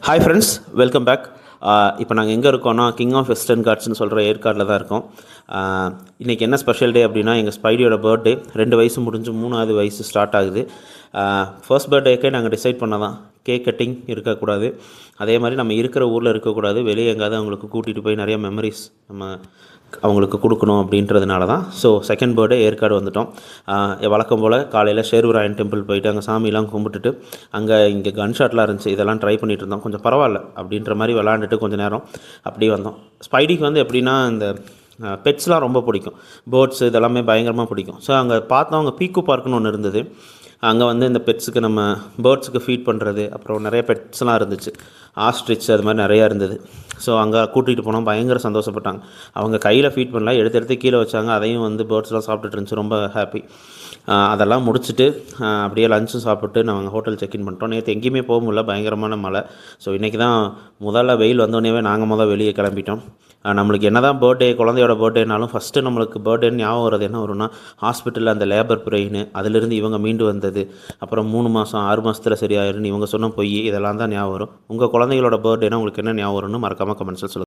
Hi friends, welcome back. இப்போ நாங்கள் எங்கே இருக்கோன்னா கிங் ஆஃப் வெஸ்டர்ன் காட்ஸ்னு சொல்கிற ஏற்காடில் தான் இருக்கோம். இன்றைக்கி என்ன ஸ்பெஷல் டே அப்படின்னா எங்கள் ஸ்பைடியோட பர்த்டே. 2 வயசு முடிஞ்சு 3வது வயசு ஸ்டார்ட் ஆகுது. ஃபர்ஸ்ட் பர்த்டேக்கே நாங்கள் டிசைட் பண்ணதான் கேக் கட்டிங் இருக்கக்கூடாது, அதே மாதிரி நம்ம இருக்கிற ஊரில் இருக்கக்கூடாது, வெளியே எங்கேயாவது அவங்களுக்கு கூட்டிகிட்டு போய் நிறைய மெமரிஸ் நம்ம அவங்களுக்கு கொடுக்கணும் அப்படின்றதுனால தான். ஸோ செகண்ட் பர்த்டே ஏற்காடு வந்துவிட்டோம். வழக்கம் போல் காலையில் ஷேர்வராயன் டெம்பிள் போயிட்டு அங்கே சாமியெலாம் கும்பிட்டுட்டு இங்கே கன்ஷாட்லாம் இருந்துச்சு, இதெல்லாம் ட்ரை பண்ணிகிட்டு இருந்தோம். கொஞ்சம் பரவாயில்ல அப்படின்ற மாதிரி விளாண்டுட்டு கொஞ்சம் நேரம் அப்படியே வந்தோம். ஸ்பைடிக்கு வந்து எப்படின்னா இந்த பெட்ஸ்லாம் ரொம்ப பிடிக்கும், பேர்ட்ஸ் இதெல்லாமே பயங்கரமாக பிடிக்கும். ஸோ அங்கே பார்த்தோம், அங்கே பீக்கு பார்க்குன்னு ஒன்று இருந்தது. அங்கே வந்து இந்த பெட்ஸுக்கு நம்ம பேர்ட்ஸுக்கு ஃபீட் பண்ணுறது, அப்புறம் நிறைய பெட்ஸ்லாம் இருந்துச்சு, ஆஸ்ட்ரிச் அது மாதிரி நிறையா இருந்தது. ஸோ அங்கே கூட்டிகிட்டு போனோம், பயங்கர சந்தோஷப்பட்டாங்க. அவங்க கையில் ஃபீட் பண்ணல, எடுத்து கீழே வச்சாங்க, அதையும் வந்து பேர்ட்ஸ்லாம் சாப்பிட்டுட்டு இருந்துச்சு, ரொம்ப ஹாப்பி. அதெல்லாம் முடிச்சுட்டு அப்படியே லஞ்சும் சாப்பிட்டு நாங்கள் ஹோட்டல் செக்இன் பண்ணிட்டோம். நேற்று எங்கேயுமே போக முடியல, பயங்கரமான மழை. ஸோ இன்றைக்கி தான் முதல்ல வெயில் வந்தோடனே நாங்கள் வெளியே கிளம்பிட்டோம். நம்மளுக்கு என்ன தான் பர்த்டே, குழந்தையோட பர்த்டேனாலும் ஃபஸ்ட்டு நம்மளுக்கு பர்த்டேன்னு ஞாபகம் வருது என்ன வரும்னா, ஹாஸ்பிட்டலில் அந்த லேபர் பிரெயின், அதிலிருந்து இவங்க மீண்டு வந்தது, அப்புறம் 3 மாதம் 6 மாதத்தில் சரியாயிருன்னு இவங்க சொன்ன பொய், இதெல்லாம் தான் ஞாபகம் வரும். உங்கள் குழந்தைகளோட பர்த்டேனா உங்களுக்கு என்ன ஞாபகம் வரும்னு மறக்காமல் கமெண்ட்ஸில் சொல்லுங்கள்.